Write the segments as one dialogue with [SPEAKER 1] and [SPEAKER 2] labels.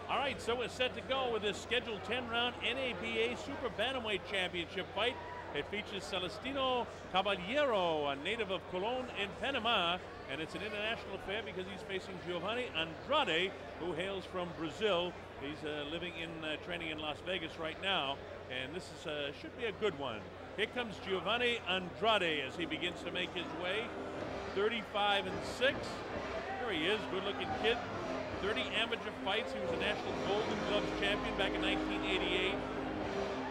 [SPEAKER 1] All right, so we're set to go with this scheduled 10-round NABA Super Bantamweight Championship fight. It features Celestino Caballero, a native of Colón in Panama, and it's an international affair because he's facing Giovanni Andrade, who hails from Brazil. He's living in training in Las Vegas right now, and this is should be a good one. Here comes Giovanni Andrade as he begins to make his way. 35-6. There he is, good-looking kid. 30 amateur fights. He was a national Golden Gloves champion back in 1988.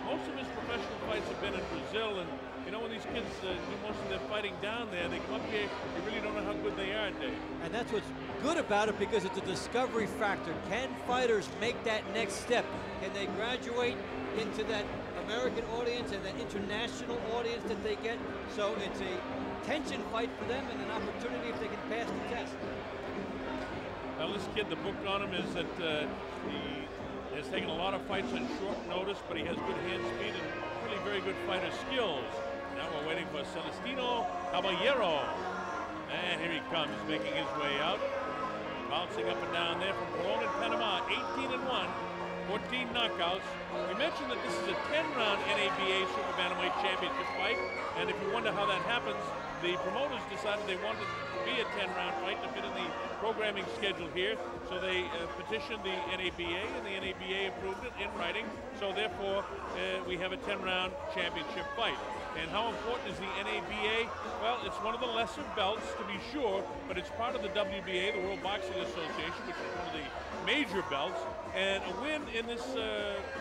[SPEAKER 1] Most of his professional fights have been in Brazil, and you know, when these kids do most of their fighting down there, they come up here, you really don't know how good they are, Dave.
[SPEAKER 2] And that's what's good about it, because it's a discovery factor. Can fighters make that next step? Can they graduate into that American audience and that international audience that they get? So it's a tension fight for them and an opportunity if they can pass the test.
[SPEAKER 1] Well, this kid, the book on him is that he has taken a lot of fights on short notice, but he has good hand speed and really very good fighter skills. Now we're waiting for Celestino Caballero. And here he comes, making his way out. Bouncing up and down there from Colón in Panama, 18-1, 14 knockouts. We mentioned that this is a 10-round NABA Super Bantamweight Championship fight, and if you wonder how that happens, the promoters decided they wanted it to be a 10-round fight to fit in the programming schedule here, so they petitioned the NABA, and the NABA approved it in writing, so therefore we have a 10-round championship fight. And how important is the NABA? Well, it's one of the lesser belts, to be sure, but it's part of the WBA, the World Boxing Association, which is one of the major belts, and a win in this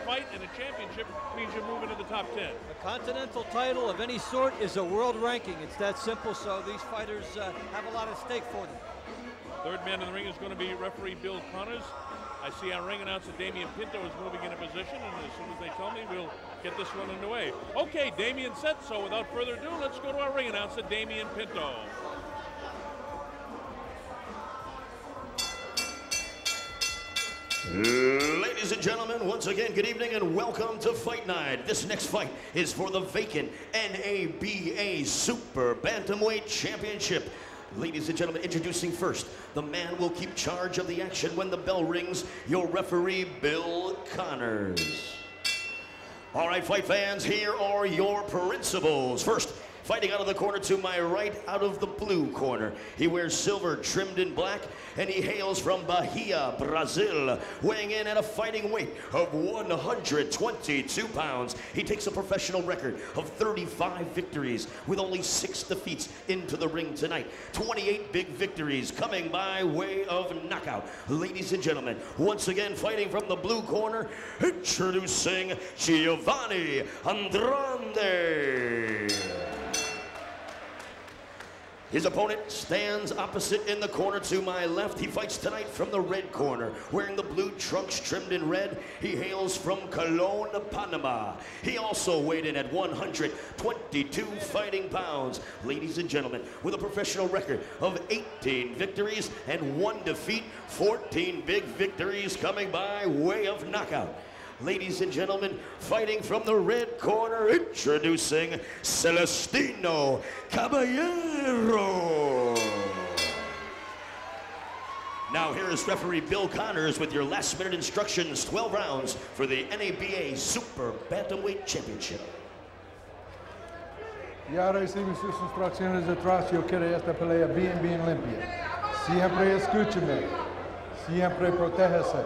[SPEAKER 1] fight in a championship means you're moving to the top 10.
[SPEAKER 2] A continental title of any sort is a world ranking. It's that simple, so these fighters have a lot at stake for them.
[SPEAKER 1] Third man in the ring is going to be referee Bill Connors. I see our ring announcer Damian Pinto is moving into position, and as soon as they tell me, we'll get this one underway. Okay, Damian said so. Without further ado, let's go to our ring announcer, Damian Pinto.
[SPEAKER 3] Ladies and gentlemen, once again, good evening and welcome to Fight Night. This next fight is for the vacant NABA Super Bantamweight Championship. Ladies and gentlemen, introducing first, the man will keep charge of the action when the bell rings, your referee, Bill Connors. All right, fight fans, here are your principals. First, fighting out of the corner to my right, out of the blue corner. He wears silver trimmed in black, and he hails from Bahia, Brazil, weighing in at a fighting weight of 122 pounds. He takes a professional record of 35 victories with only 6 defeats into the ring tonight. 28 big victories coming by way of knockout. Ladies and gentlemen, once again fighting from the blue corner, introducing Giovanni Andrade. His opponent stands opposite in the corner to my left. He fights tonight from the red corner, wearing the blue trunks trimmed in red. He hails from Colón, Panama. He also weighed in at 122 fighting pounds. Ladies and gentlemen, with a professional record of 18 victories and 1 defeat, 14 big victories coming by way of knockout. Ladies and gentlemen, fighting from the red corner, introducing Celestino Caballero. Now here is referee Bill Connors with your last minute instructions, 12 rounds for the NABA Super Bantamweight Championship.
[SPEAKER 4] Ya recibe sus instrucciones detrás. Yo quiero esta pelea bien limpia. Siempre escúcheme. Siempre protégese.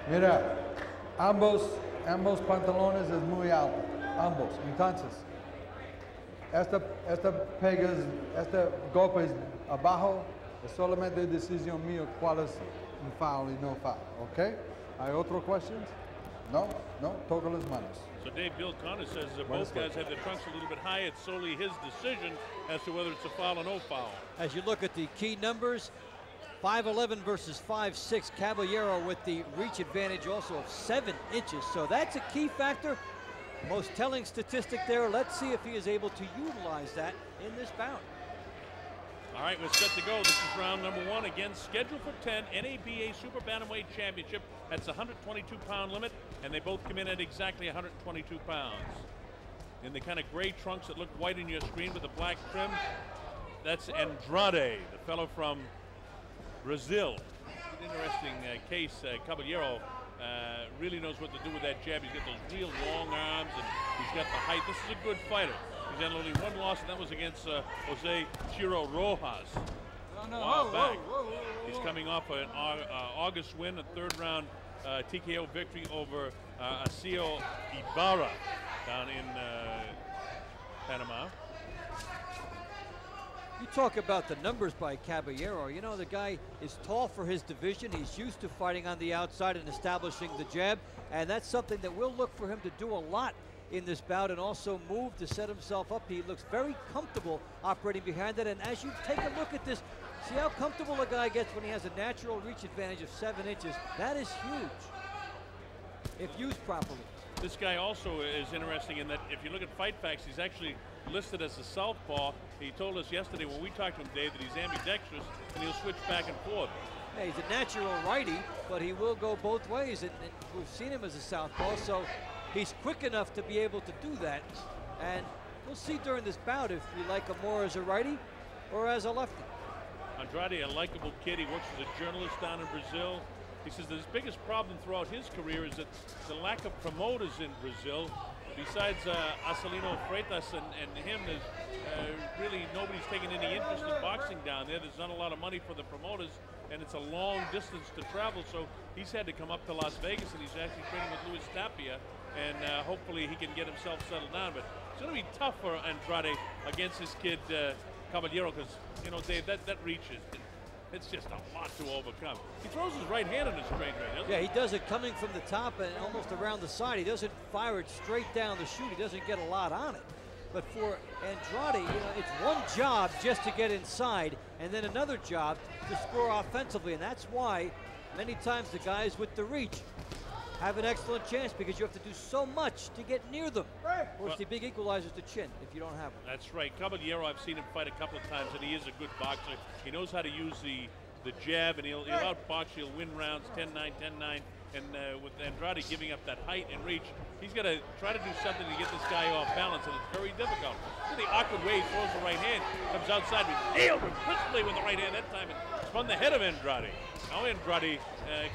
[SPEAKER 4] Mira. Ambos pantalones es muy alto, ambos. Entonces, este golpe es abajo, es solamente decisión mía cuál es un foul y no foul, ¿ok? ¿Hay otro questions? No, toca las manos.
[SPEAKER 1] So Dave, Bill Connors says that both guys have their trunks a little bit high. It's solely his decision as to whether it's a foul or no foul.
[SPEAKER 2] As you look at the key numbers, 5'11" versus 5'6", Caballero with the reach advantage also of 7 inches. So that's a key factor. Most telling statistic there. Let's see if he is able to utilize that in this bout.
[SPEAKER 1] All right, we're set to go. This is round number 1. Again, scheduled for 10, NABA Super Bantamweight Championship. That's the 122-pound limit, and they both come in at exactly 122 pounds. In the kind of gray trunks that look white in your screen with the black trim, that's Andrade, the fellow from Brazil. An interesting case. Caballero really knows what to do with that jab. He's got those real long arms, and he's got the height. This is a good fighter. He's had only one loss, and that was against Jose Chiro Rojas. He's coming off an August win, a third-round TKO victory over Acio Ibarra down in Panama.
[SPEAKER 2] You talk about the numbers by Caballero. You know, the guy is tall for his division. He's used to fighting on the outside and establishing the jab, and that's something that we'll look for him to do a lot in this bout, and also move to set himself up. He looks very comfortable operating behind it, and as you take a look at this, see how comfortable a guy gets when he has a natural reach advantage of 7 inches. That is huge if used properly.
[SPEAKER 1] This guy also is interesting in that if you look at Fight Facts, he's actually listed as a southpaw. He told us yesterday when we talked to him, Dave, that he's ambidextrous and he'll switch back and forth.
[SPEAKER 2] Yeah, he's a natural righty, but he will go both ways, and we've seen him as a southpaw, so he's quick enough to be able to do that. And we'll see during this bout if we like him more as a righty or as a lefty.
[SPEAKER 1] Andrade, a likable kid. He works as a journalist down in Brazil. He says that his biggest problem throughout his career is that the lack of promoters in Brazil. Besides Celestino and him, there's really nobody's taking any interest in boxing down there. There's not a lot of money for the promoters, and it's a long distance to travel, so he's had to come up to Las Vegas, and he's actually training with Luis Tapia, and hopefully he can get himself settled down. But it's going to be tough for Andrade against this kid Caballero, because, you know, Dave, that reach is, it's just a lot to overcome. He throws his right hand in his straight right, doesn't he?
[SPEAKER 2] Yeah, he does it coming from the top and almost around the side. He doesn't fire it straight down the chute. He doesn't get a lot on it. But for Andrade, you know, it's one job just to get inside and then another job to score offensively. And that's why many times the guys with the reach have an excellent chance, because you have to do so much to get near them. Or it's the big equalizers to chin if you don't have them.
[SPEAKER 1] That's right. Caballero, I've seen him fight a couple of times, and he is a good boxer. He knows how to use the jab, and he'll outbox you. He'll win rounds 10-9, 10-9. And with Andrade giving up that height and reach, he's got to try to do something to get this guy off balance, and it's very difficult. Look at the awkward way he throws the right hand, comes outside, but nailed him crisply with the right hand that time, and spun the head of Andrade. Now Andrade,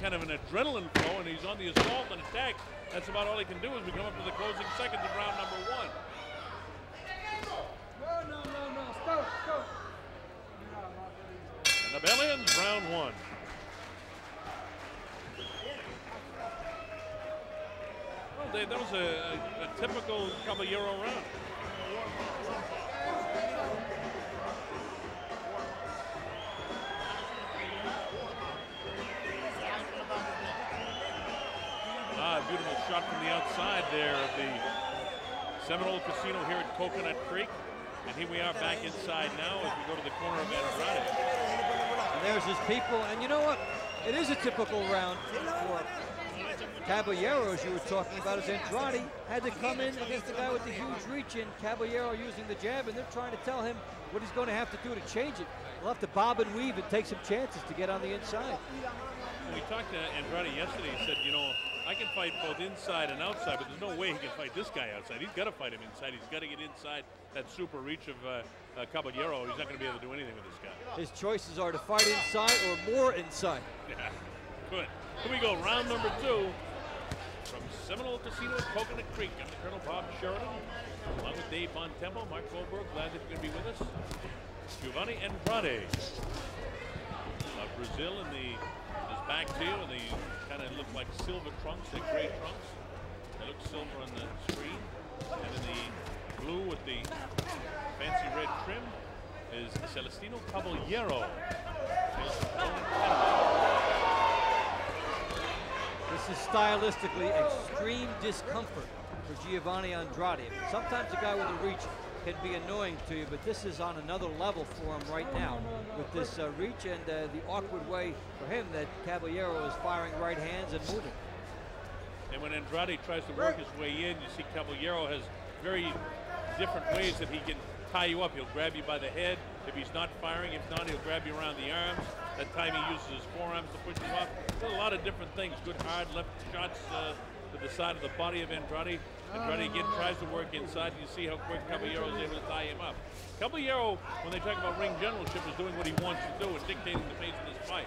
[SPEAKER 1] kind of an adrenaline flow, and he's on the assault and attack. That's about all he can do as we come up to the closing seconds of round number 1.
[SPEAKER 4] No, stop.
[SPEAKER 1] And the bell ends round 1. Well, Dave, that was a typical Caballero round. Beautiful shot from the outside there of the Seminole Casino here at Coconut Creek. And here we are back inside now as we go to the corner of Andrade.
[SPEAKER 2] And there's his people, and you know what? It is a typical round for Caballero, as you were talking about, as Andrade had to come in against the guy with the huge reach, and Caballero using the jab, and they're trying to tell him what he's going to have to do to change it. He'll have to bob and weave and take some chances to get on the inside.
[SPEAKER 1] When we talked to Andrade yesterday, he said, you know, I can fight both inside and outside, but there's no way he can fight this guy outside. He's got to fight him inside. He's got to get inside that super reach of Caballero. He's not going to be able to do anything with this guy.
[SPEAKER 2] His choices are to fight inside or more inside.
[SPEAKER 1] Yeah, good. Here we go, round number 2 from Seminole Casino at Coconut Creek. I'm Colonel Bob Sheridan, along with Dave Bontempo, Mark Goldberg. Glad that you're going to be with us. Giovanni Andrade of Brazil in his back to you, and they kind of look like silver trunks. They're gray trunks. They look silver on the screen. And in the blue with the fancy red trim is Celestino Caballero.
[SPEAKER 2] This is stylistically extreme discomfort for Giovanni Andrade. Sometimes a guy with a reach can be annoying to you, but this is on another level for him right now with this reach and the awkward way for him that Caballero is firing right hands and moving.
[SPEAKER 1] And when Andrade tries to work his way in, you see Caballero has very different ways that he can tie you up. He'll grab you by the head if he's not firing. If not, he'll grab you around the arms. That time he uses his forearms to push you off. There's a lot of different things. Good hard left shots to the side of the body of Andrade. Andrade again tries to work inside. You see how quick Caballero is able to tie him up. Caballero, when they talk about ring generalship, is doing what he wants to do and dictating the pace of this fight.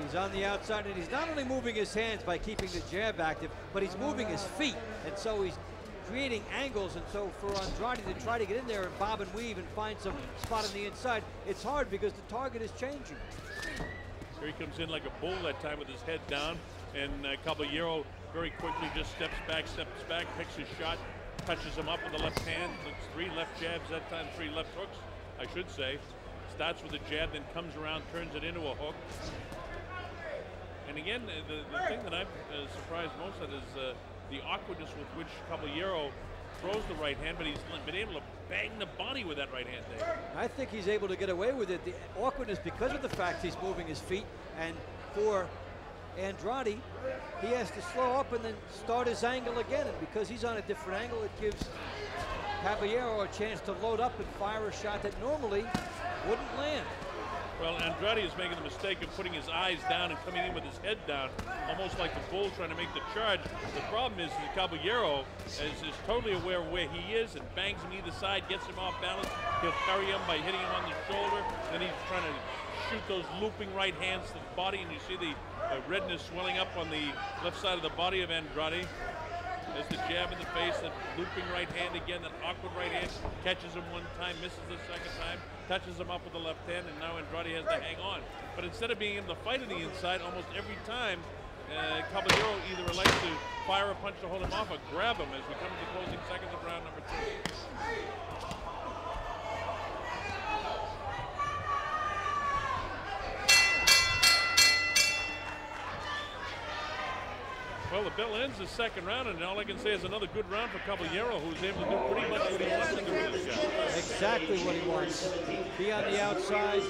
[SPEAKER 2] He's on the outside, and he's not only moving his hands by keeping the jab active, but he's moving his feet, and so he's creating angles. And so for Andrade to try to get in there and bob and weave and find some spot on the inside, it's hard because the target is changing.
[SPEAKER 1] Here he comes in like a bull that time with his head down, and Caballero very quickly just steps back, picks his shot, touches him up with the left hand. It's 3 left jabs that time, 3 left hooks, I should say. Starts with a jab, then comes around, turns it into a hook. And again, the thing that I'm surprised most at is the awkwardness with which Caballero throws the right hand, but he's been able to bang the body with that right hand there.
[SPEAKER 2] I think he's able to get away with it. The awkwardness because of the fact he's moving his feet, and for Andrade, he has to slow up and then start his angle again, and because he's on a different angle, it gives Caballero a chance to load up and fire a shot that normally wouldn't land.
[SPEAKER 1] Well, Andrade is making the mistake of putting his eyes down and coming in with his head down, almost like the bull trying to make the charge. The problem is that Caballero is totally aware of where he is and bangs him either side, gets him off balance. He'll carry him by hitting him on the shoulder. Then he's trying to shoot those looping right hands to the body, and you see the redness swelling up on the left side of the body of Andrade. There's the jab in the face, that looping right hand again, that awkward right hand, catches him one time, misses the second time, touches him up with the left hand, and now Andrade has to hang on. But instead of being able to fight on the inside, almost every time, Caballero either elects to fire a punch to hold him off or grab him as we come to the closing seconds of round number 2. Well, the bell ends the second round, and all I can say is another good round for Caballero, who's able to do pretty much what he wants to do with this guy.
[SPEAKER 2] Exactly what he wants. Be on the outside,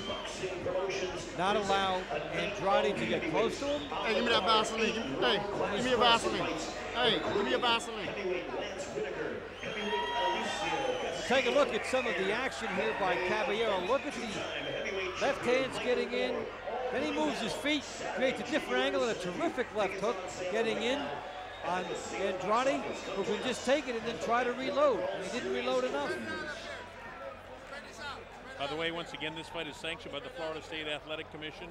[SPEAKER 2] not allow Andrade to get close to him.
[SPEAKER 5] Hey, give me that Vaseline. Hey, give me a Vaseline. Hey, give me a Vaseline.
[SPEAKER 2] Take a look at some of the action here by Caballero. Look at the left hands getting in. Then he moves his feet, creates a different angle and a terrific left hook getting in on Andrade, who can just take it and then try to reload. And he didn't reload enough.
[SPEAKER 1] By the way, once again, this fight is sanctioned by the Florida State Athletic Commission.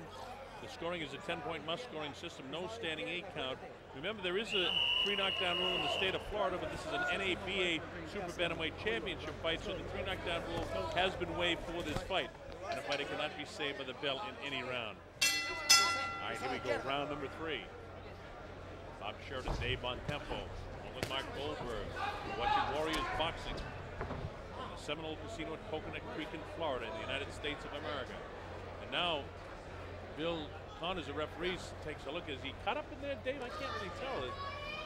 [SPEAKER 1] The scoring is a 10-point must-scoring system, no standing 8 count. Remember, there is a 3 knockdown rule in the state of Florida, but this is an NABA Super Bantamweight Championship fight, so the 3 knockdown rule has been waived for this fight. And a fighter cannot be saved by the bell in any round. All right, here we go, round number 3. Bob Sheridan, Dave Bontempo, along with Mark Goldberg. We're watching Warriors Boxing from the Seminole Casino at Coconut Creek in Florida in the United States of America. And now, Bill Connors, the referee, takes a look. Is he cut up in there, Dave? I can't really tell.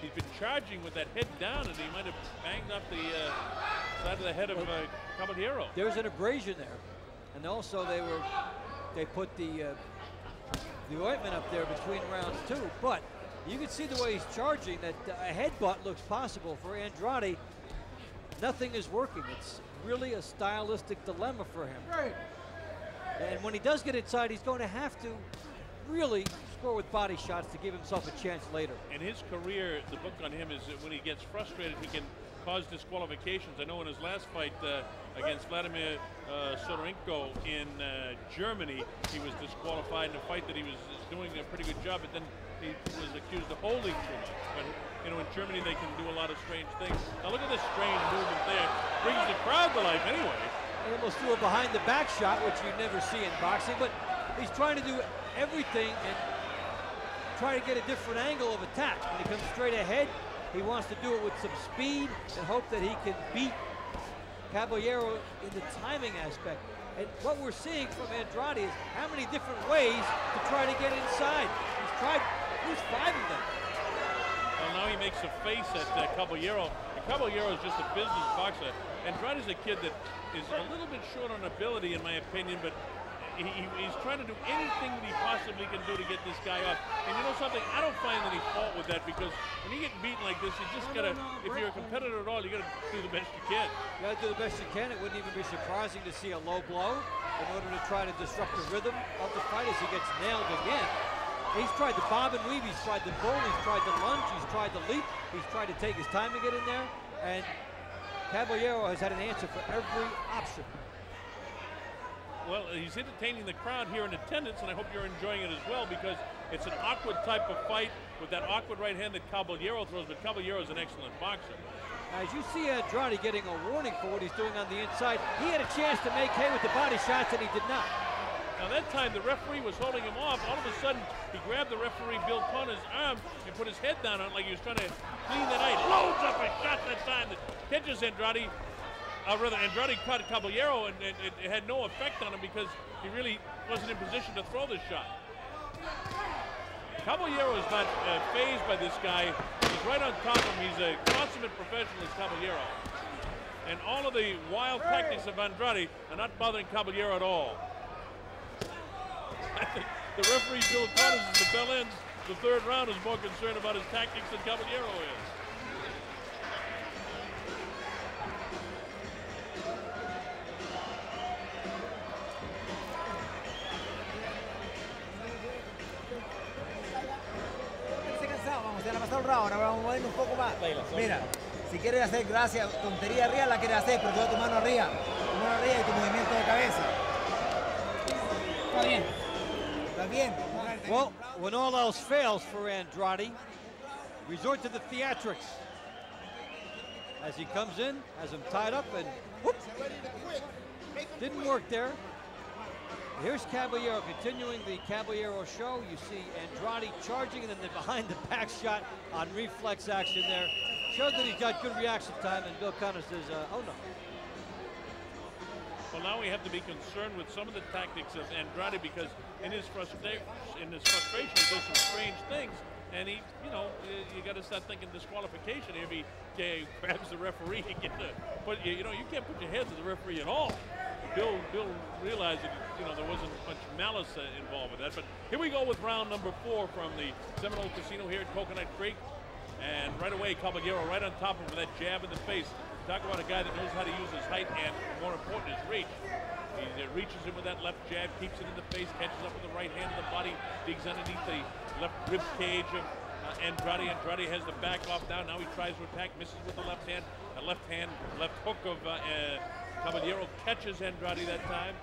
[SPEAKER 1] He's been charging with that head down, and he might have banged up the side of the head of Caballero.
[SPEAKER 2] There's an abrasion there. And also they put the ointment up there between rounds 2, but you can see the way he's charging that a headbutt looks possible for Andrade. Nothing is working. It's really a stylistic dilemma for him.
[SPEAKER 4] Right.
[SPEAKER 2] And when he does get inside, he's going to have to really score with body shots to give himself a chance later.
[SPEAKER 1] In his career, the book on him is that when he gets frustrated, he can cause disqualifications. I know in his last fight against Vladimir Sodorenko in Germany, he was disqualified in a fight that he was doing a pretty good job, but then he was accused of holding too much. But you know, in Germany they can do a lot of strange things. Now look at this strange movement there. Brings the crowd to life anyway.
[SPEAKER 2] He almost threw a behind the back shot, which you never see in boxing, but he's trying to do everything and try to get a different angle of attack. When he comes straight ahead, he wants to do it with some speed and hope that he can beat Caballero in the timing aspect. And what we're seeing from Andrade is how many different ways to try to get inside. He's tried at least 5 of them.
[SPEAKER 1] Well, now he makes a face at Caballero. And Caballero is just a business boxer. Andrade is a kid that is a little bit short on ability, in my opinion, but he's trying to do anything that he possibly can do to get this guy up. And you know something? I don't find any fault with that, because when you get beaten like this, you just gotta, if you're a competitor at all, you gotta do the best you can.
[SPEAKER 2] You gotta do the best you can. It wouldn't even be surprising to see a low blow in order to try to disrupt the rhythm of the fight as he gets nailed again. He's tried the bob and weave, he's tried the bull, he's tried the lunge, he's tried the leap, he's tried to take his time to get in there, and Caballero has had an answer for every option.
[SPEAKER 1] Well, he's entertaining the crowd here in attendance, and I hope you're enjoying it as well, because It's an awkward type of fight with that awkward right hand that Caballero throws, but Caballero is an excellent boxer.
[SPEAKER 2] As you see Andrade getting a warning for what he's doing on the inside, he had a chance to make hay with the body shots, and he did not.
[SPEAKER 1] Now that time the referee was holding him off. All of a sudden he grabbed the referee Bill Connor's arm and put his head down on it like he was trying to clean the night. Loads up a shot that time that catches Andrade. Rather, Andrade caught Caballero, and it had no effect on him because he really wasn't in position to throw the shot. Caballero is not fazed by this guy. He's right on top of him. He's a consummate professional, as Caballero. And all of the wild tactics of Andrade are not bothering Caballero at all. I think the referee, Bill Connors, as the bell ends, the third round, is more concerned about his tactics than Caballero is.
[SPEAKER 6] Ahora vamos a mover un poco más. Mira, si quieres hacer gracia, tontería arriba la quieres hacer, pero lleva tu mano arriba y tu movimiento de cabeza. Está bien. Está bien.
[SPEAKER 2] Well, when all else fails for Andrade, resort to the theatrics. As he comes in, has him tied up, and whoop, didn't work there. Here's Caballero continuing the Caballero show. You see Andrade charging, and then the behind the back shot on reflex action there. Showed that he's got good reaction time, and Bill Connors says, oh no.
[SPEAKER 1] Well, now we have to be concerned with some of the tactics of Andrade because in his frustration, he does some strange things. And he, you got to start thinking disqualification if he grabs the referee and but you can't put your head to the referee at all. Bill realized that there wasn't much malice involved with that. But here we go with round number 4 from the Seminole Casino here at Coconut Creek. And right away, Caballero right on top of him with that jab in the face. Talk about a guy that knows how to use his height and, more important, his reach. He reaches in with that left jab, keeps it in the face, catches up with the right hand of the body, digs underneath the left rib cage of Andrade. Andrade has the back off down. Now he tries to attack, misses with the left hand. The left hook of Caballero catches Andrade that time.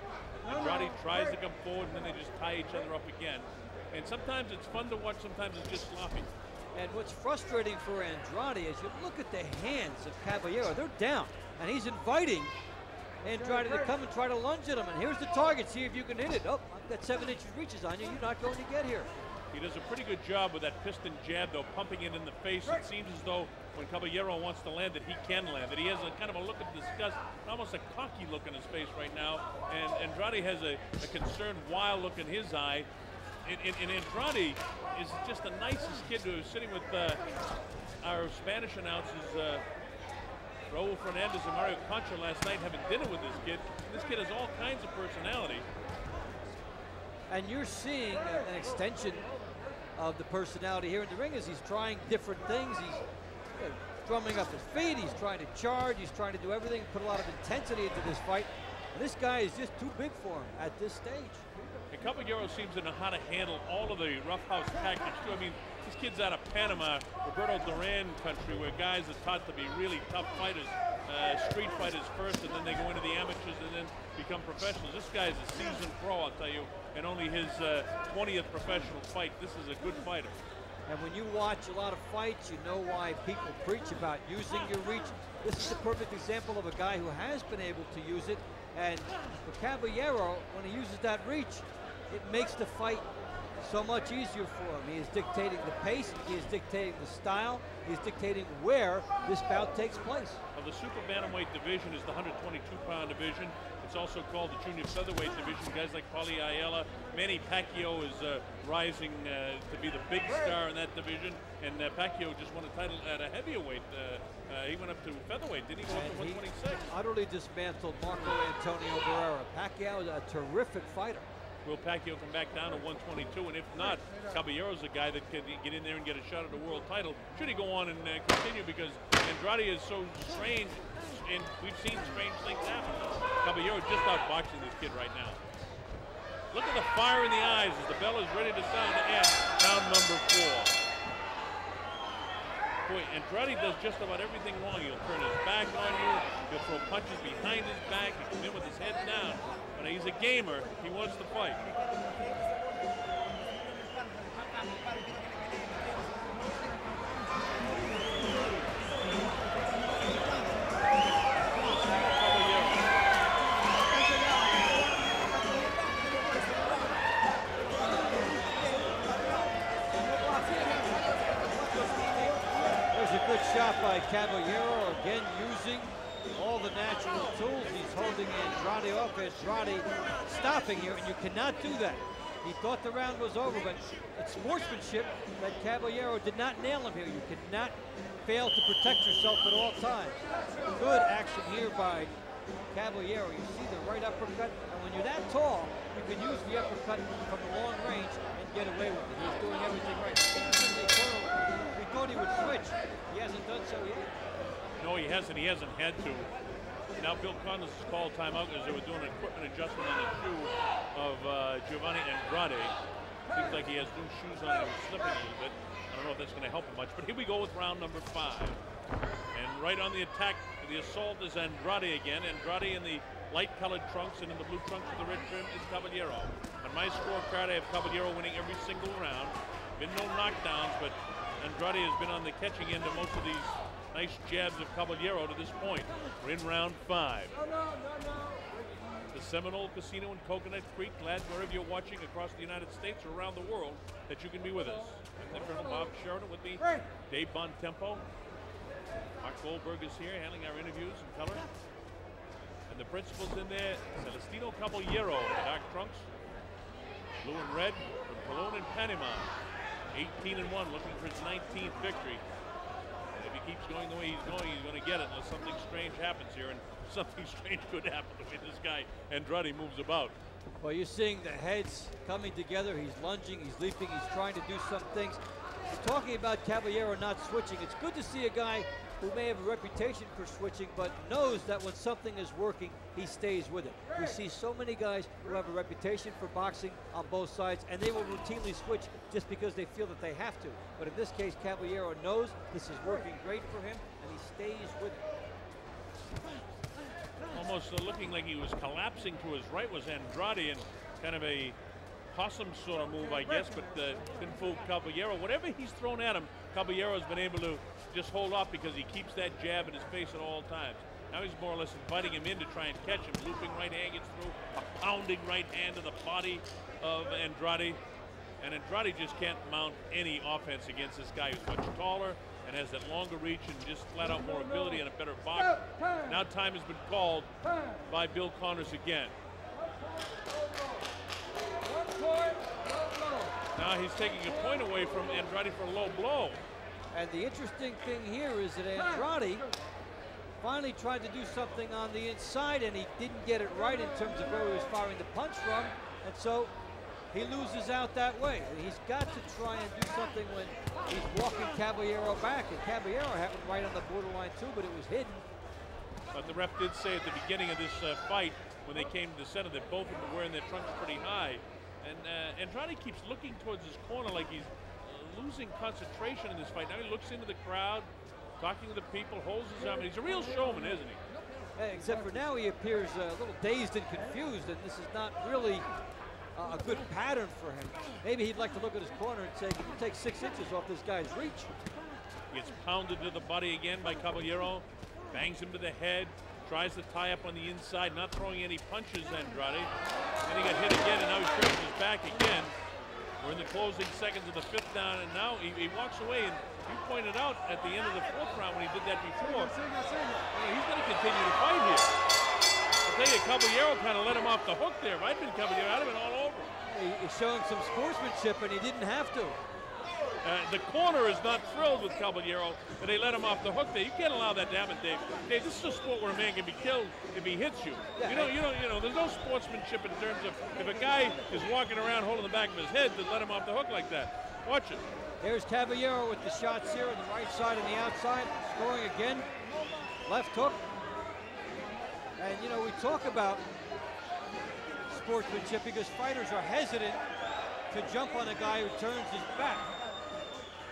[SPEAKER 1] Andrade tries to come forward, and then they just tie each other up again. And sometimes it's fun to watch, sometimes it's just sloppy.
[SPEAKER 2] And what's frustrating for Andrade is you look at the hands of Caballero, they're down, and he's inviting Andrade to come and try to lunge at him. And here's the target, see if you can hit it. Oh, I've got 7 inches reaches on you, you're not going to get here.
[SPEAKER 1] He does a pretty good job with that piston jab, though, pumping it in the face. It seems as though when Caballero wants to land it, he can land it. He has a kind of a look of disgust, almost a cocky look in his face right now. And Andrade has a concerned, wild look in his eye. And Andrade is just the nicest kid who was sitting with our Spanish announcers, Raul Fernandez and Mario Concha last night, having dinner with this kid. This kid has all kinds of personality.
[SPEAKER 2] And you're seeing an extension of the personality here in the ring as he's trying different things. He's drumming up his feet, he's trying to charge, he's trying to do everything, put a lot of intensity into this fight. And this guy is just too big for him at this stage.
[SPEAKER 1] And Caballero seems to know how to handle all of the roughhouse tactics too. I mean, this kid's out of Panama, Roberto Duran country, where guys are taught to be really tough fighters, street fighters first, and then they go into the amateurs and then become professionals. This guy's a seasoned pro, I'll tell you, and only his 20th professional fight. This is a good fighter.
[SPEAKER 2] And when you watch a lot of fights, you know why people preach about using your reach. This is a perfect example of a guy who has been able to use it. And for Caballero, when he uses that reach, it makes the fight so much easier for him. He is dictating the pace, he is dictating the style, he is dictating where this bout takes place.
[SPEAKER 1] Well, the super bantamweight division is the 122-pound division. It's also called the junior featherweight division. Guys like Paulie Ayala, Manny Pacquiao is rising to be the big star in that division. And Pacquiao just won a title at a heavyweight. He went up to featherweight, didn't he? Go up to 126.
[SPEAKER 2] Utterly dismantled Marco Antonio Barrera. Pacquiao is a terrific fighter.
[SPEAKER 1] Will Pacquiao come back down to 122? And if not, Caballero's a guy that can get in there and get a shot at the world title. Should he go on and continue, because Andrade is so strange, and we've seen strange things happen. Caballero just outboxing this kid right now. Look at the fire in the eyes as the bell is ready to sound to end round number 4. Boy, Andrade does just about everything wrong. He'll turn his back on you. He'll throw punches behind his back. He'll come in with his head down. But he's a gamer. He wants to fight.
[SPEAKER 2] Good shot by Caballero, again using all the natural tools. He's holding Andrade off. Andrade stopping here, and you cannot do that. He thought the round was over, but it's sportsmanship that Caballero did not nail him here. You cannot fail to protect yourself at all times. Good action here by Caballero. You see the right uppercut, and when you're that tall, you can use the uppercut from the long range and get away with it. He's doing everything right. We thought he would switch. He hasn't done so yet.
[SPEAKER 1] No, he hasn't. He hasn't had to. Now Bill Connors has called timeout because they were doing an equipment adjustment on the shoe of Giovanni Andrade. Seems like he has new shoes on and he was slipping a little bit. I don't know if that's going to help him much, but here we go with round number 5. And right on the attack, the assault is Andrade again. Andrade in the light-colored trunks, and in the blue trunks with the red trim is Caballero. On my scorecard, I have Caballero winning every single round. Been no knockdowns, but Andrade has been on the catching end of most of these nice jabs of Caballero to this point. We're in round 5. The Seminole Casino in Coconut Creek. Glad wherever you're watching across the United States or around the world that you can be with us. I'm Colonel Bob Sheridan with me, Dave Bontempo. Mark Goldberg is here handling our interviews in color. And the principals in there, Celestino Caballero, dark trunks, blue and red from Cologne and Panama. 18-1, looking for his 19th victory. If he keeps going the way he's going to get it unless something strange happens here, and something strange could happen the way this guy Andrade moves about.
[SPEAKER 2] Well, you're seeing the heads coming together. He's lunging, he's leaping, he's trying to do some things. You're talking about Caballero not switching. It's good to see a guy who may have a reputation for switching, but knows that when something is working, he stays with it. We see so many guys who have a reputation for boxing on both sides, and they will routinely switch just because they feel that they have to. But in this case, Caballero knows this is working great for him, and he stays with it.
[SPEAKER 1] Almost looking like he was collapsing to his right was Andrade, and kind of a possum sort of move, I guess, but couldn't fool Caballero. Whatever he's thrown at him, Caballero's been able to just hold off because he keeps that jab in his face at all times. Now he's more or less inviting him in to try and catch him. Looping right hand gets through, a pounding right hand to the body of Andrade. And Andrade just can't mount any offense against this guy who's much taller and has that longer reach and just flat out more ability and a better box. Now time has been called by Bill Connors again. Now he's taking a point away from Andrade for a low blow.
[SPEAKER 2] And the interesting thing here is that Andrade finally tried to do something on the inside, and he didn't get it right in terms of where he was firing the punch from, and so he loses out that way. And he's got to try and do something when he's walking Caballero back, and Caballero happened right on the borderline too, but it was hidden.
[SPEAKER 1] But the ref did say at the beginning of this fight, when they came to the center, that both of them were wearing their trunks pretty high. And Andrade keeps looking towards his corner like he's losing concentration in this fight. Now he looks into the crowd, talking to the people, holds his arm. He's a real showman, isn't he?
[SPEAKER 2] Except for now he appears a little dazed and confused, and this is not really a good pattern for him. Maybe he'd like to look at his corner and say, can you take 6 inches off this guy's reach?
[SPEAKER 1] Gets pounded to the body again by Caballero, bangs him to the head, tries to tie up on the inside, not throwing any punches, Andrade. Then he got hit again, and now he turns his back again. We're in the closing seconds of the 5th down, and now he walks away, and you pointed out at the end of the 4th round when he did that before, he's going to continue to fight here. I'll tell you, Caballero kind of let him off the hook there. If I'd been Caballero, I'd have been all over him.
[SPEAKER 2] He's showing some sportsmanship, and he didn't have to.
[SPEAKER 1] The corner is not thrilled with Caballero that they let him off the hook there. You can't allow that to happen, Dave. Dave, this is a sport where a man can be killed if he hits you.
[SPEAKER 2] Yeah,
[SPEAKER 1] you know, there's no sportsmanship in terms of if a guy is walking around holding the back of his head to let him off the hook like that. Watch it.
[SPEAKER 2] There's Caballero with the shots here on the right side and the outside, scoring again. Left hook. And you know, we talk about sportsmanship because fighters are hesitant to jump on a guy who turns his back.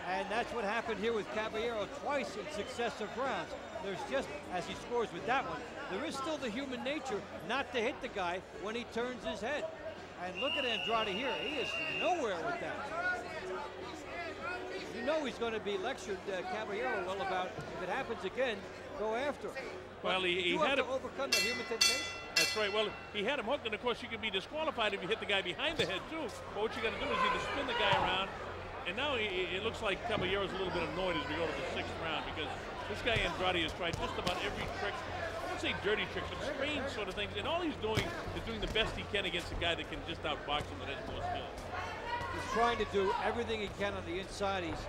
[SPEAKER 2] And that's what happened here with Caballero twice in successive rounds. There's just, as he scores with that one, there is still the human nature not to hit the guy when he turns his head. And look at Andrade here. He is nowhere with that. You know he's going to be lectured, Caballero, well about, if it happens again, go after him.
[SPEAKER 1] Well, he
[SPEAKER 2] had
[SPEAKER 1] had
[SPEAKER 2] to overcome the human temptation.
[SPEAKER 1] That's right. Well, he had him hooked, and of course you can be disqualified if you hit the guy behind the head too. But what you got to do is either spin the guy around And now it looks like Caballero's a little bit annoyed as we go to the 6th round because this guy Andrade has tried just about every trick. I won't say dirty tricks, but strange sort of things. And all he's doing is doing the best he can against a guy that can just outbox him that has more skill.
[SPEAKER 2] He's trying to do everything he can on the inside. He's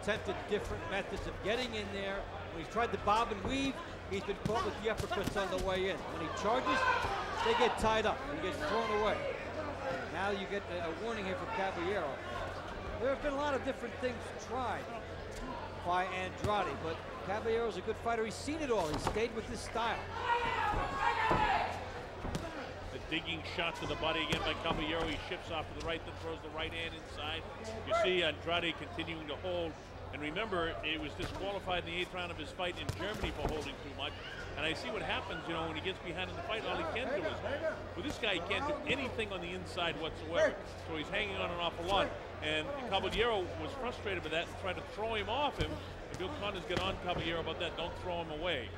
[SPEAKER 2] attempted different methods of getting in there. When he's tried to bob and weave, he's been caught with the uppercuts on the way in. When he charges, they get tied up. He gets thrown away. Now you get a warning here from Caballero. There have been a lot of different things tried by Andrade, but Caballero's a good fighter. He's seen it all. He stayed with his style.
[SPEAKER 1] The digging shot to the body again by Caballero. He shifts off to the right, then throws the right hand inside. You see Andrade continuing to hold. And remember, he was disqualified in the 8th round of his fight in Germany for holding too much. And I see what happens, you know, when he gets behind in the fight, all he can do is hold. With this guy, he can't do anything on the inside whatsoever. So he's hanging on an awful lot. And Caballero was frustrated with that and tried to throw him off him. And Bill Connor's got on Caballero about that. Don't throw him away.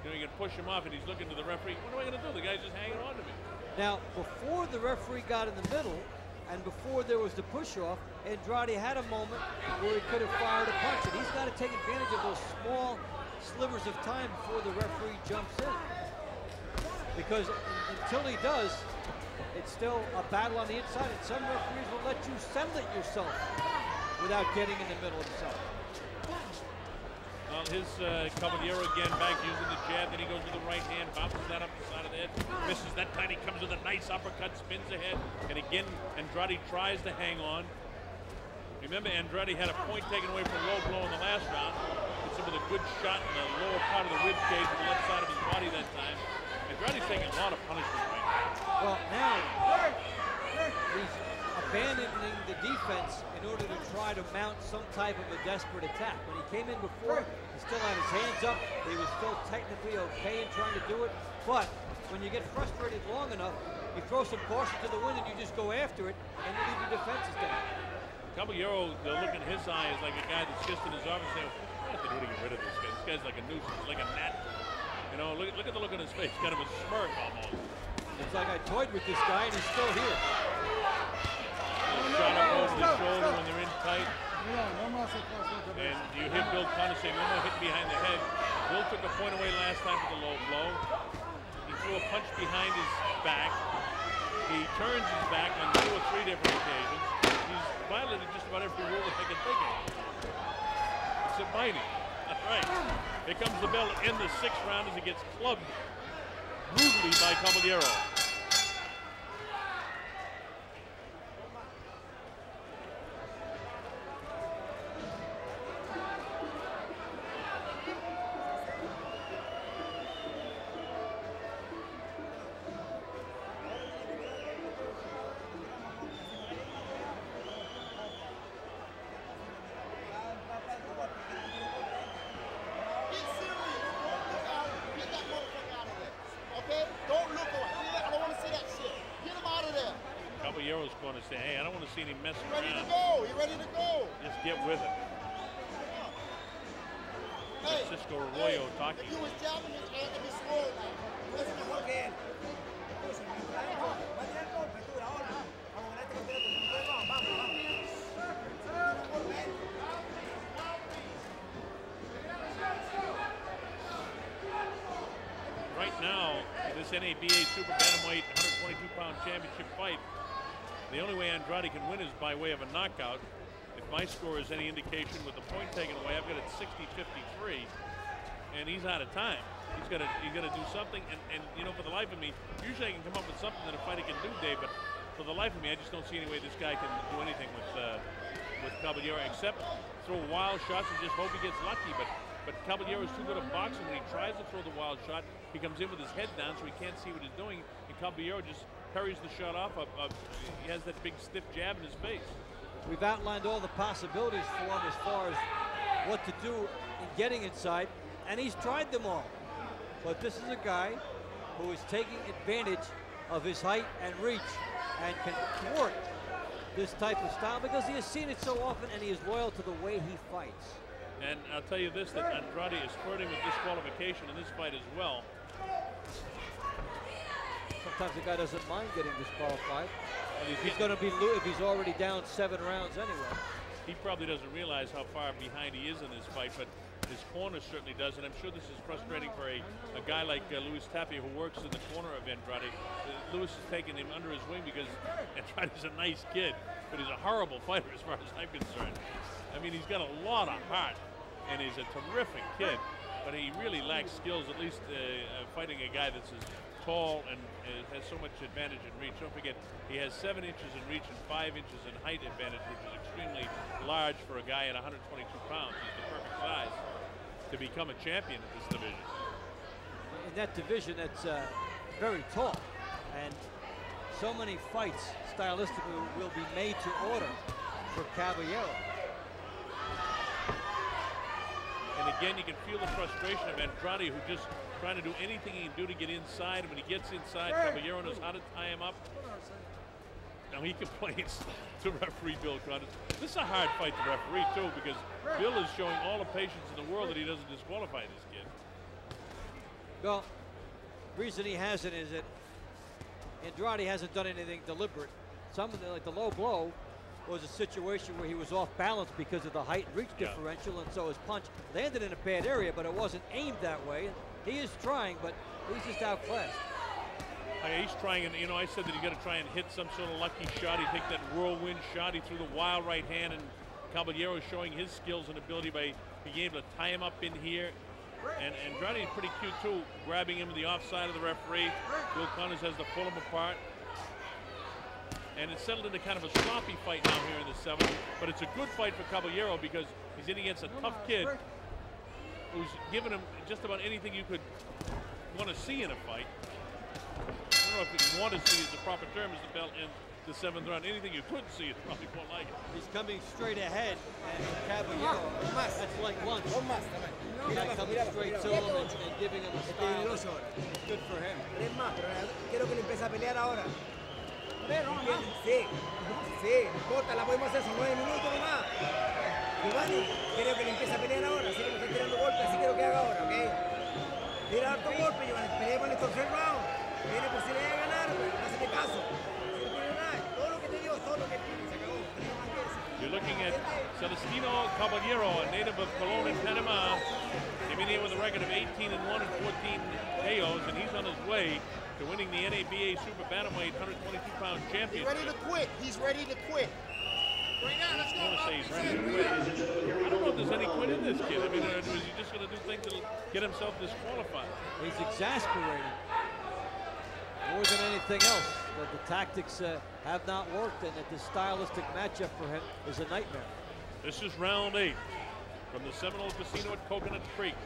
[SPEAKER 1] You know, you can push him off, and he's looking to the referee. What am I going to do? The guy's just hanging on to me.
[SPEAKER 2] Now, before the referee got in the middle, and before there was the push-off, Andrade had a moment where he could have fired a punch, and he's got to take advantage of those small slivers of time before the referee jumps in. Because until he does, it's still a battle on the inside, and some referees will let you settle it yourself without getting in the middle himself.
[SPEAKER 1] Well, his Caballero again back using the jab, then he goes with the right hand, bounces that up the side of the head, misses that time, he comes with a nice uppercut, spins ahead, and again Andrade tries to hang on. Remember, Andrade had a point taken away for a low blow in the last round. Hits him with a good shot in the lower part of the rib cage on the left side of his body that time. Andrade's taking a lot of punishment right now.
[SPEAKER 2] Well, now he's abandoning the defense in order to try to mount some type of a desperate attack. When he came in before, he still had his hands up. He was still technically okay in trying to do it. But when you get frustrated long enough, you throw some caution to the wind and you just go after it, and you leave your defenses down.
[SPEAKER 1] Caballero, the look in his eye is like a guy that's just in his office saying, I have to do to get rid of this guy. This guy's like a nuisance, like a gnat. You know, look at the look on his face, kind of a smirk almost.
[SPEAKER 2] It's like I toyed with this guy and he's still here.
[SPEAKER 1] Shot up over the shoulder when they're in tight. And you hear Bill Connor say, one more hit behind the head. Bill took a point away last time with the low blow. He threw a punch behind his back. He turns his back on 2 or 3 different occasions. He's violated just about every rule that they can think of. Except biting. That's right. Here comes the bell in the 6th round as he gets clubbed brutally by Caballero. Caballero's going to say, hey, I don't want to see any messing around.
[SPEAKER 5] Ready to go. You ready to go?
[SPEAKER 1] Just get with it.
[SPEAKER 5] Hey,
[SPEAKER 1] Francisco Arroyo talking.
[SPEAKER 5] If you was jabbing his hand in his sword now. Listen to what again.
[SPEAKER 1] Right now, this NABA Super Bantamweight 122-pound championship fight, the only way Andrade can win is by way of a knockout. If my score is any indication with the point taken away, I've got it 60-53, and he's out of time. He's got to do something, and you know, for the life of me, usually I can come up with something that a fighter can do, Dave, but for the life of me, I just don't see any way this guy can do anything with Caballero except throw wild shots and just hope he gets lucky. But Caballero's too good at boxing. When he tries to throw the wild shot, he comes in with his head down so he can't see what he's doing, and Caballero just parries the shot off. He has that big stiff jab in his face.
[SPEAKER 2] We've outlined all the possibilities for him as far as what to do in getting inside, and he's tried them all. But this is a guy who is taking advantage of his height and reach and can thwart this type of style because he has seen it so often, and he is loyal to the way he fights.
[SPEAKER 1] And I'll tell you this, that Andrade is flirting with disqualification in this fight as well.
[SPEAKER 2] Sometimes the guy doesn't mind getting disqualified. And if he's going to be if he's already down 7 rounds anyway.
[SPEAKER 1] he probably doesn't realize how far behind he is in this fight, but his corner certainly does, and I'm sure this is frustrating for a guy like Luis Tapia, who works in the corner of Andrade. Luis is taking him under his wing because Andrade's a nice kid, but he's a horrible fighter as far as I'm concerned. I mean, he's got a lot of heart, and he's a terrific kid, but he really lacks skills, at least fighting a guy that's as tall and has so much advantage in reach. Don't forget, he has 7 inches in reach and 5 inches in height advantage, which is extremely large for a guy at 122 pounds. He's the perfect size to become a champion in this division.
[SPEAKER 2] In that division, that's very tall, and so many fights stylistically will be made to order for Caballero.
[SPEAKER 1] And again, you can feel the frustration of Andrade, who just trying to do anything he can do to get inside. And when he gets inside, Caballero knows how to tie him up. Now he complains to referee Bill Cronin. This is a hard fight to referee too, because Bill is showing all the patience in the world that he doesn't disqualify this kid.
[SPEAKER 2] Well, the reason he hasn't is that Andrade hasn't done anything deliberate. Some of the, like the low blow, was a situation where he was off balance because of the height and reach differential, and so his punch landed in a bad area, but it wasn't aimed that way. He is trying, but he's just outclassed.
[SPEAKER 1] He's trying, and you know, I said that he got to try and hit some sort of lucky shot. He take that whirlwind shot. He threw the wild right hand, and Caballero showing his skills and ability by being able to tie him up in here. And Andrade is pretty cute too, grabbing him to the offside of the referee. Bill Connors has to pull him apart. And it's settled into kind of a sloppy fight now here in the 7th. But it's a good fight for Caballero because he's in against a tough kid who's given him just about anything you could want to see in a fight. I don't know if you want to see is the proper term as the belt in the 7th round. Anything you couldn't see is probably more like it.
[SPEAKER 2] He's coming straight ahead, and Caballero, that's like lunch. Guy coming straight to him and giving him a style. Good for him.
[SPEAKER 6] Quiero que le empiece a pelear ahora. Sí, sí, no importa, la podemos hacer, son 9 minutos nomás. Giovanni, quiero que le empiece a pelear ahora, así que me está tirando golpes, así quiero que haga ahora, ¿ok? Tira harto golpe, Giovanni, peleemos en el tercer round. Tiene posibilidad de ganar, hazme caso. Si no tiene nada, todo lo que te digo, todo lo que tiene, se acabó. No tengo más que decir.
[SPEAKER 1] You're looking at Celestino Caballero, a native of Colón in Panama. Came in here with a record of 18-1 and 14 KOs, and he's on his way to winning the NABA Super Bantamweight 122-pound championship.
[SPEAKER 5] He's ready to quit. He's ready to quit. Right now, let's go.
[SPEAKER 1] I want to say he's ready to quit. I don't know if there's any quit in this kid. I mean, is he just going to do things to get himself disqualified?
[SPEAKER 2] He's exasperated more than anything else. That the tactics have not worked, and that the stylistic matchup for him is a nightmare.
[SPEAKER 1] This is round 8 from the Seminole Casino at Coconut Creek.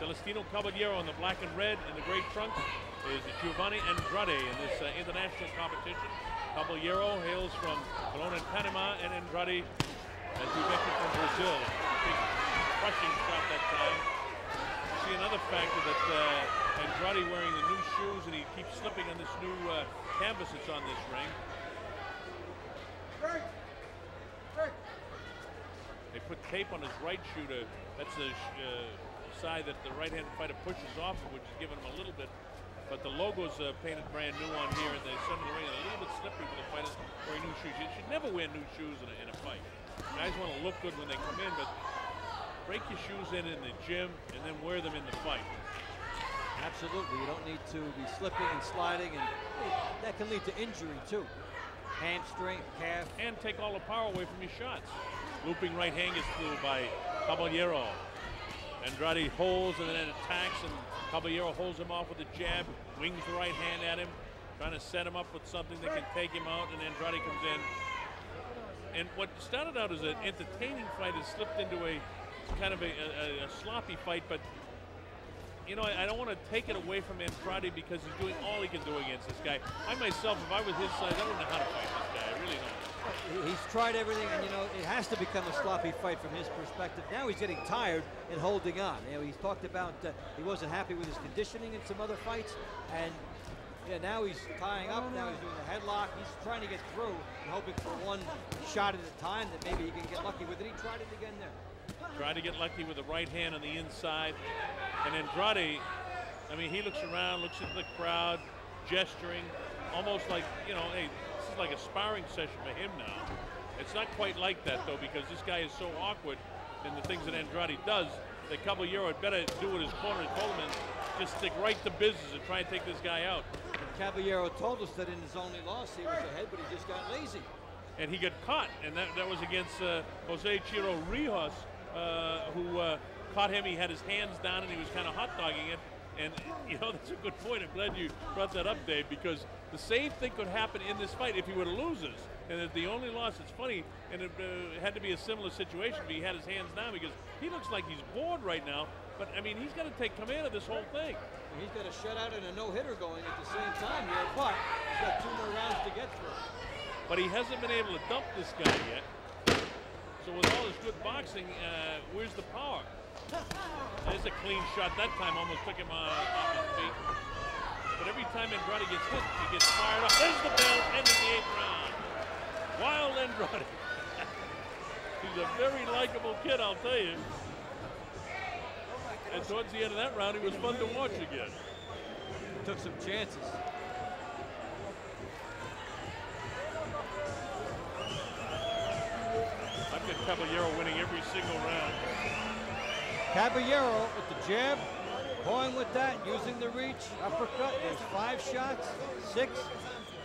[SPEAKER 1] Celestino Caballero in the black and red, in the gray trunks is Giovanni Andrade in this international competition. Caballero hails from Colón in Panama, and Andrade, as we mentioned, from Brazil. Big crushing shot that time. You see another factor that Andrade wearing the new shoes, and he keeps slipping on this new canvas that's on this ring. They put tape on his right shoe to, that's the side that the right-handed fighter pushes off of, which is giving him a little bit. But the logo's painted brand new on here in the center of the ring, and a little bit slippery for the fighters wearing new shoes. You should never wear new shoes in a fight. Guys want to look good when they come in, but break your shoes in the gym and then wear them in the fight.
[SPEAKER 2] Absolutely, you don't need to be slipping and sliding, and that can lead to injury too. Hamstring, calf.
[SPEAKER 1] And take all the power away from your shots. Looping right hand gets through by Caballero. Andrade holds and then attacks, and Caballero holds him off with a jab, wings the right hand at him, trying to set him up with something that can take him out, and Andrade comes in. And what started out as an entertaining fight has slipped into a kind of a sloppy fight, but you know, I don't want to take it away from Andrade because he's doing all he can do against this guy. I myself, if I was his size, I wouldn't know how to fight this guy. I really don't.
[SPEAKER 2] He's tried everything, and you know, it has to become a sloppy fight from his perspective. Now he's getting tired and holding on. You know, he's talked about he wasn't happy with his conditioning in some other fights, and yeah, now he's tying up. Now he's doing the headlock. He's trying to get through and hoping for one shot at a time that maybe he can get lucky with it. He tried it again there.
[SPEAKER 1] Tried to get lucky with the right hand on the inside, and Andrade, I mean, he looks around, looks at the crowd, gesturing, almost like, you know, hey, this is like a sparring session for him now. It's not quite like that, though, because this guy is so awkward in the things that Andrade does that Caballero had better do what his corner told him and just stick right to business and try and take this guy out.
[SPEAKER 2] Caballero told us that in his only loss he was ahead, but he just got lazy.
[SPEAKER 1] And he got caught, and that was against Jose Chiro Rijas, who caught him. He had his hands down and he was kind of hot dogging it. And you know, that's a good point. I'm glad you brought that up, Dave, because the same thing could happen in this fight if he were to lose this. And if the only loss, it's funny, and it had to be a similar situation if he had his hands down, because he looks like he's bored right now. But I mean, he's got to take command of this whole thing.
[SPEAKER 2] And he's got a shutout and a no-hitter going at the same time here, but he's got 2 more rounds to get through.
[SPEAKER 1] But he hasn't been able to dump this guy yet. So with all his good boxing, where's the power? There's a clean shot that time, almost took him off his feet. But every time Andrade gets hit, he gets fired up. There's the bell, ending the 8th round. Wild Andrade. He's a very likable kid, I'll tell you. And towards the end of that round, he was fun to watch again.
[SPEAKER 2] Took some chances.
[SPEAKER 1] I've got Caballero winning every single round.
[SPEAKER 2] Caballero with the jab, going with that, using the reach, uppercut. There's 5 shots, 6,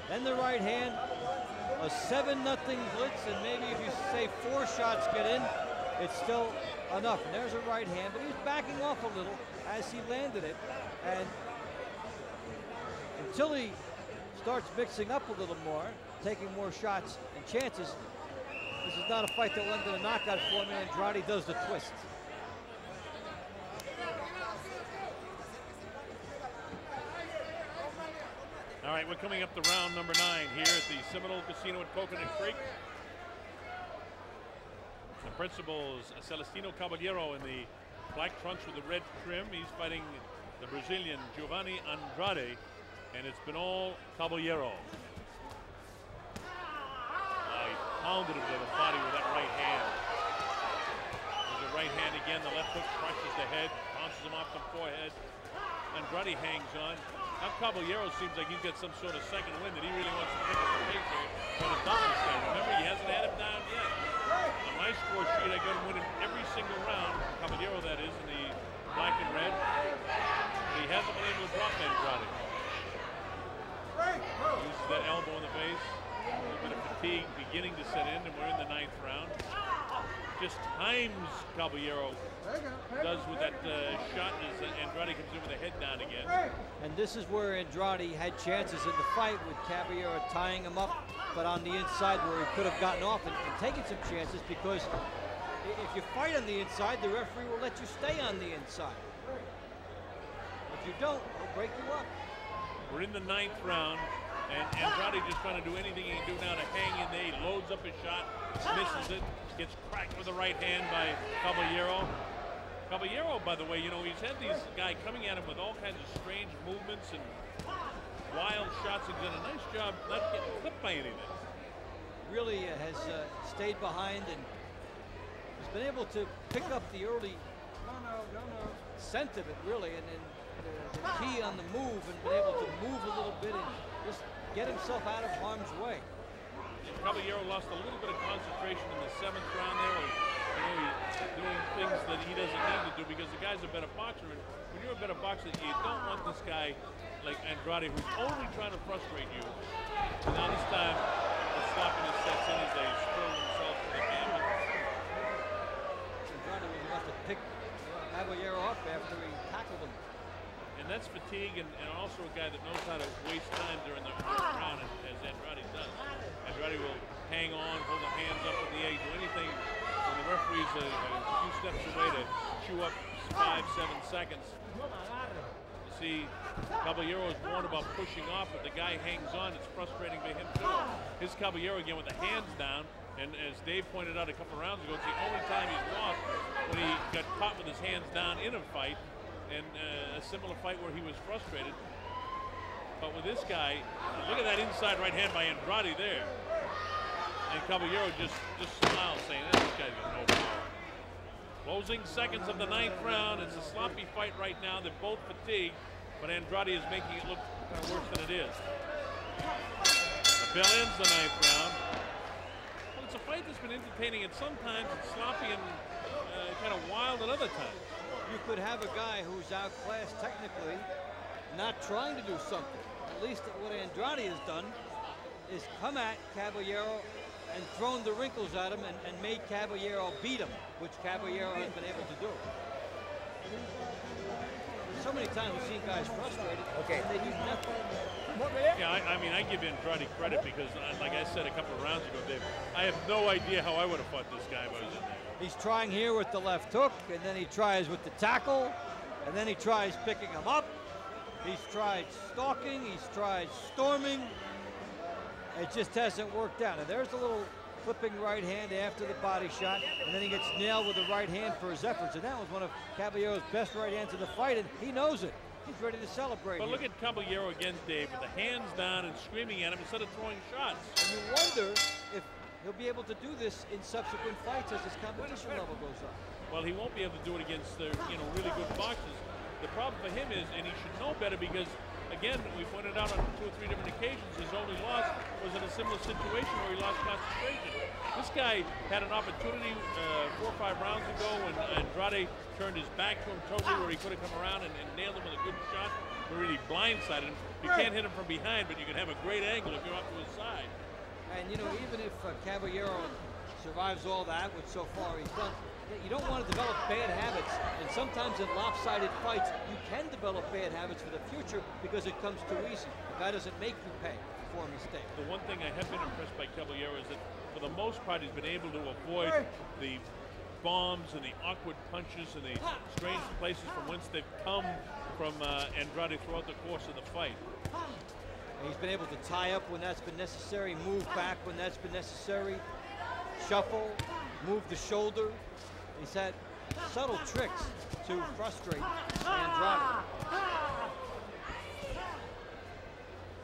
[SPEAKER 2] then the right hand, a 7-0 blitz, and maybe if you say 4 shots get in, it's still enough. And there's a right hand, but he's backing off a little as he landed it. And until he starts mixing up a little more, taking more shots and chances, this is not a fight that will end in a knockout for me. Andrade does the twist.
[SPEAKER 1] All right, we're coming up to round number 9 here at the Seminole Casino at Coconut Creek. The principal is Celestino Caballero in the black trunks with the red trim. He's fighting the Brazilian Giovanni Andrade, and it's been all Caballero. He pounded him to the body with that right hand. There's a right hand again. The left hook crushes the head, bounces him off the forehead. Andrade hangs on. Now Caballero seems like he's got some sort of second wind that he really wants to pick up the pace here, trying to dump this guy. Remember, he hasn't had him down yet. On my score sheet, I got him winning every single round. Caballero, that is, in the black and red. But he hasn't been able to drop Andrade. Uses that elbow in the face. A little bit of fatigue beginning to set in, and we're in the 9th round. Just times Caballero does with that shot as Andrade comes in with the head down again.
[SPEAKER 2] And this is where Andrade had chances in the fight with Caballero tying him up, but on the inside where he could have gotten off and taken some chances, because if you fight on the inside, the referee will let you stay on the inside. If you don't, he'll break you up.
[SPEAKER 1] We're in the 9th round, and Andrade just trying to do anything he can do now to hang in there. He loads up his shot, misses it, gets cracked with the right hand by Caballero. Caballero, by the way, you know, he's had these guys coming at him with all kinds of strange movements and wild shots. He's done a nice job not getting clipped by anything.
[SPEAKER 2] Really has stayed behind and has been able to pick up the early scent of it, really, and then the key on the move, and been able to move a little bit and just get himself out of harm's way.
[SPEAKER 1] And Caballero lost a little bit of concentration in the 7th round there. You know, he's doing things that he doesn't need to do because the guy's a better boxer. And when you're a better boxer, you don't want this guy like Andrade, who's only trying to frustrate you. And now this time, the sloppiness sets in as they spill themselves to the canvas.
[SPEAKER 2] Andrade was enough to pick Caballero up after he tackled him.
[SPEAKER 1] And that's fatigue, and also a guy that knows how to waste time during the round, as Andrade does. Andrade will hang on, hold the hands up with the egg, do anything when the referee's a few steps away to chew up 5-7 seconds. You see, Caballero is warned about pushing off, but the guy hangs on. It's frustrating for him, too. Here's Caballero again with the hands down, and as Dave pointed out a couple rounds ago, it's the only time he's lost when he got caught with his hands down in a fight. And a similar fight where he was frustrated. But with this guy, look at that inside right hand by Andrade there. And Caballero just smiles, saying, this guy's got no power. Closing seconds of the 9th round. It's a sloppy fight right now. They're both fatigued, but Andrade is making it look worse than it is. The bell ends the 9th round. Well, it's a fight that's been entertaining, and sometimes it's sloppy and kind of wild at other times.
[SPEAKER 2] You could have a guy who's outclassed technically, not trying to do something. At least what Andrade has done is come at Caballero and thrown the wrinkles at him and made Caballero beat him, which Caballero has been able to do. So many times we've seen guys frustrated, and they do nothing.
[SPEAKER 1] Yeah, I mean, I give Andrade credit because, like I said a couple of rounds ago, Dave, I have no idea how I would have fought this guy if I was in there.
[SPEAKER 2] He's trying here with the left hook, and then he tries with the tackle, and then he tries picking him up. He's tried stalking, he's tried storming. It just hasn't worked out. Now there's a little flipping right hand after the body shot, and then he gets nailed with the right hand for his efforts, and that was one of Caballero's best right hands of the fight, and he knows it. He's ready to celebrate.
[SPEAKER 1] But
[SPEAKER 2] here.
[SPEAKER 1] look at Caballero again, Dave, with the hands down and screaming at him instead of throwing shots.
[SPEAKER 2] And you wonder if he'll be able to do this in subsequent fights as his competition level goes up.
[SPEAKER 1] Well, he won't be able to do it against really good boxers. The problem for him is, and he should know better because, again, we pointed out on 2 or 3 different occasions, his only loss was in a similar situation where he lost concentration. This guy had an opportunity 4 or 5 rounds ago when Andrade turned his back to him totally, where he could have come around and nailed him with a good shot, but really blindsided him. You can't hit him from behind, but you can have a great angle if you're up to his side.
[SPEAKER 2] And even if Caballero survives all that, which so far he's done, you don't want to develop bad habits. And sometimes in lopsided fights, you can develop bad habits for the future because it comes too easy. The guy doesn't make you pay for a mistake.
[SPEAKER 1] The one thing I have been impressed by Caballero is that for the most part he's been able to avoid the bombs and the awkward punches and the strange places from whence they've come from Andrade throughout the course of the fight.
[SPEAKER 2] And he's been able to tie up when that's been necessary, move back when that's been necessary, shuffle, move the shoulder. He's had subtle tricks to frustrate Andrade.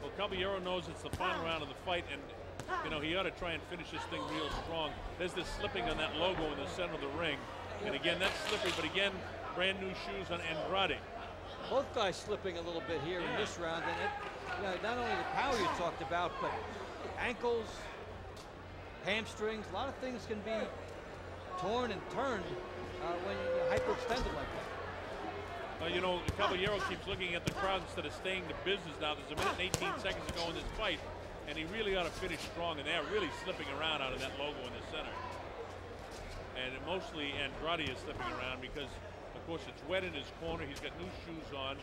[SPEAKER 1] Well, Caballero knows it's the final round of the fight, and he ought to try and finish this thing real strong. There's this slipping on that logo in the center of the ring, and again, that's slippery, but again, brand new shoes on Andrade.
[SPEAKER 2] Both guys slipping a little bit here in this round, and not only the power you talked about, but ankles, hamstrings, a lot of things can be torn and turned when you're hyperextended like that.
[SPEAKER 1] Caballero keeps looking at the crowd instead of staying to business now. There's a minute and 18 seconds to go in this fight, and he really ought to finish strong, and they're really slipping around out of that logo in the center. And mostly Andrade is slipping around because, of course, it's wet in his corner. He's got new shoes on.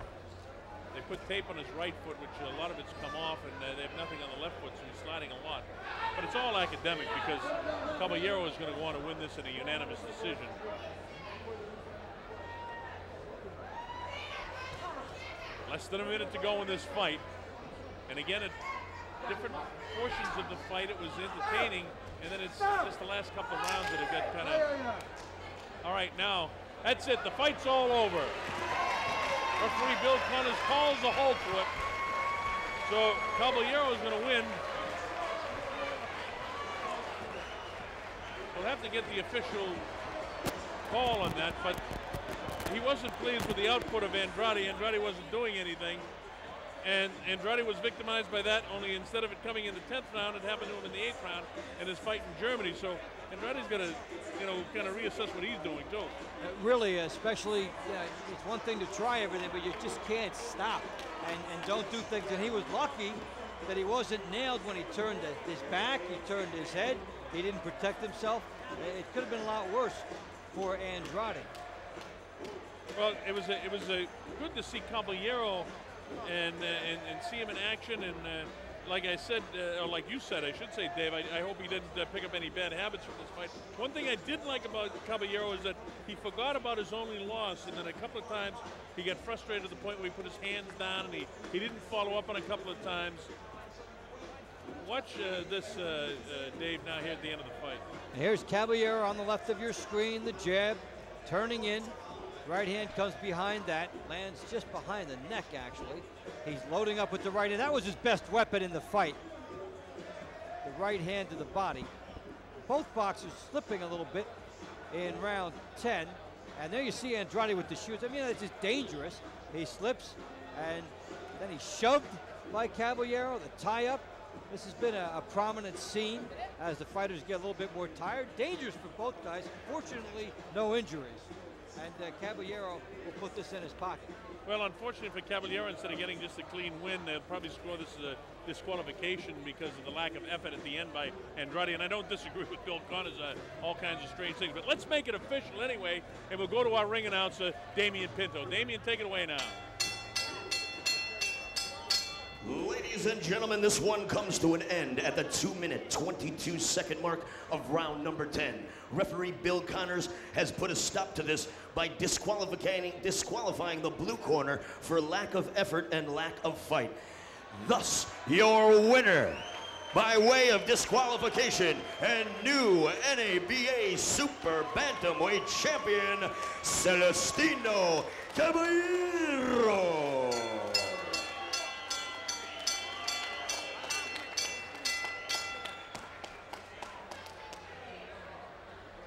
[SPEAKER 1] They put tape on his right foot, which a lot of it's come off, and they have nothing on the left foot, so he's sliding a lot. But it's all academic because Caballero is going to want to win this in a unanimous decision. Less than a minute to go in this fight. And again, at different portions of the fight, it was entertaining, and then it's just the last couple of rounds that have got kind of... All right, now, that's it. The fight's all over. Referee Bill Connors calls the halt to it. So Caballero is going to win. We'll have to get the official call on that, but he wasn't pleased with the output of Andrade. Andrade wasn't doing anything. And Andrade was victimized by that, only instead of it coming in the 10th round, it happened to him in the 8th round in his fight in Germany. So Andrade's got to, kind of reassess what he's doing, too.
[SPEAKER 2] Really, especially, it's one thing to try everything, but you just can't stop and don't do things. And he was lucky that he wasn't nailed when he turned his back, he turned his head, he didn't protect himself. It could have been a lot worse for Andrade.
[SPEAKER 1] Well, it was good to see Caballero and see him in action, and like I said, or like you said, I should say, Dave, I hope he didn't pick up any bad habits from this fight. One thing I did like about Caballero is that he forgot about his only loss, and then a couple of times he got frustrated to the point where he put his hands down, and he didn't follow up on a couple of times. Watch this, Dave, now here at the end of the fight.
[SPEAKER 2] And here's Caballero on the left of your screen, the jab, turning in. Right hand comes behind that, lands just behind the neck, actually. He's loading up with the right hand. That was his best weapon in the fight. The right hand to the body. Both boxers slipping a little bit in round 10. And there you see Andrade with the shoes. I mean, it's just dangerous. He slips, and then he's shoved by Caballero, the tie-up. This has been a prominent scene as the fighters get a little bit more tired. Dangerous for both guys. Fortunately, no injuries. And Caballero will put this in his pocket.
[SPEAKER 1] Well, unfortunately for Caballero, instead of getting just a clean win, they'll probably score this as a disqualification because of the lack of effort at the end by Andrade. And I don't disagree with Bill Connors, all kinds of strange things. But let's make it official anyway, and we'll go to our ring announcer, Damian Pinto. Damian, take it away now.
[SPEAKER 3] Ladies and gentlemen, this one comes to an end at the 2-minute, 22-second mark of round number 10. Referee Bill Connors has put a stop to this by disqualifying the blue corner for lack of effort and lack of fight. Thus, your winner, by way of disqualification and new NABA Super Bantamweight Champion, Celestino Caballero.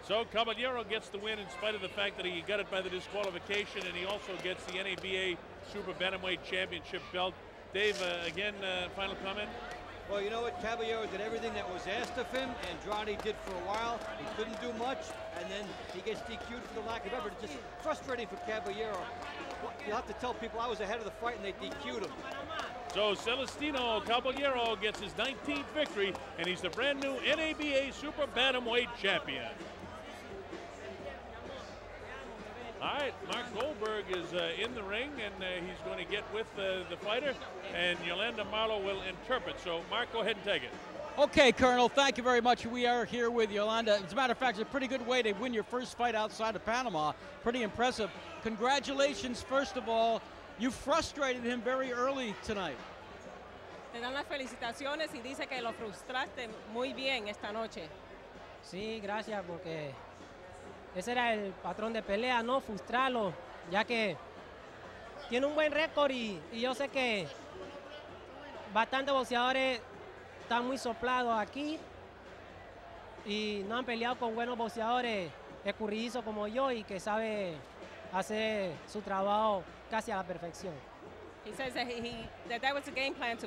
[SPEAKER 1] So Caballero gets the win in spite of the fact that he got it by the disqualification, and he also gets the NABA Super Bantamweight Championship belt. Dave, again, final comment?
[SPEAKER 2] Well, you know what? Caballero did everything that was asked of him. Andrade did for a while. He couldn't do much, and then he gets DQ'd for the lack of effort. It's just frustrating for Caballero. You'll have to tell people I was ahead of the fight, and they DQ'd him.
[SPEAKER 1] So Celestino Caballero gets his 19th victory, and he's the brand new NABA Super Bantamweight Champion. All right, Mark Goldberg is in the ring, and he's going to get with the fighter, and Yolanda Marlowe will interpret. So, Mark, go ahead and take it.
[SPEAKER 7] Okay, Colonel, thank you very much. We are here with Yolanda. As a matter of fact, it's a pretty good way to win your first fight outside of Panama. Pretty impressive. Congratulations, first of all. You frustrated him very early tonight.
[SPEAKER 8] Te dan las felicitaciones y dice que lo frustraste muy bien esta noche.
[SPEAKER 9] Sí, gracias, porque ese era el patrón de pelea, no frustrarlo, ya que tiene un buen récord y yo sé que bastantes boxeadores están muy soplados aquí y no han peleado con buenos boxeadores escurridizos como yo y que sabe hacer su trabajo casi a la perfección.
[SPEAKER 8] He says that that was the game plan to